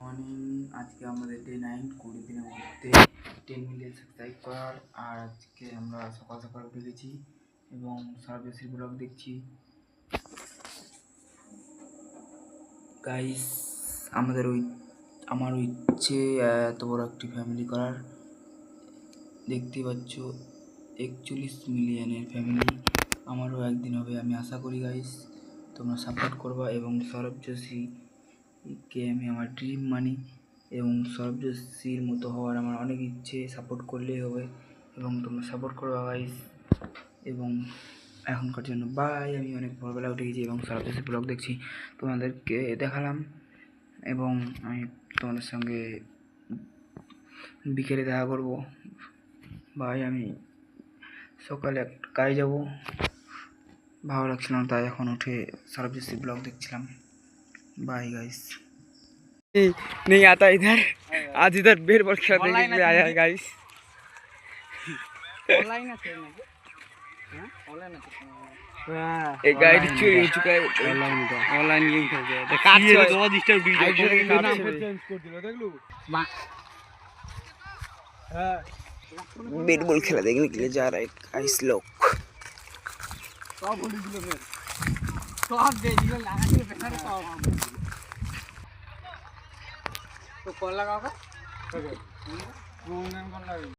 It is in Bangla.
মর্নিং। আজকে আমাদের ডে 9, 20 দিনের মধ্যে 10 মিলিয়ন সাবস্ক্রাইব করার। আর আজকে আমরা সকাল সকাল উঠে গেছি এবং সারাবেশির ব্লগ দেখছি। গাইস, আমার ইচ্ছে এত বড় একটি ফ্যামিলি করার। দেখতে পাচ্ছ 41 মিলিয়নের ফ্যামিলি। আমারও একদিন হবে, আমি আশা করি। গাইস, তোমরা সাপোর্ট করবা এবং সৌরভ যোশীকে আমি আমার ড্রিম মানি এবং সৌরভ যোশীর মতো হওয়ার আমার অনেক ইচ্ছে। সাপোর্ট করলেই হবে এবং তোমরা সাপোর্ট করবা গাইস। এবং এখনকার জন্য বাই। আমি অনেক ভোরবেলা উঠে গেছি এবং সৌরভ যোশীর ব্লগ দেখছি, তোমাদেরকে দেখালাম। এবং আমি তোমাদের সঙ্গে বিকেলে দেখা করবো। বাই। আমি সকালে একটা কাজে যাবো, ভালো লাগছিল না, তাই এখন উঠে সৌরভ যোশীর ब्लॉग देखছিলাম। Bye guys. नहीं आता इधर, आज इधर बेर बॉल खेलने के लिए आया है गाइस। ऑनलाइन है खेलने के, हां ऑनलाइन है। एक गाइड चोरी हो चुका है ऑनलाइन गेम खेलते हैं। काट ये तो बहुत डिस्टर्ब वीडियो नाम चेंज कर दिया देख लो। बेर बॉल खेला देखने के लिए जा रहा है गाइस लोग। सब बोल दिलो फिर सब दे दिलो लगा के बैठा सब तो कॉल लगाओगे।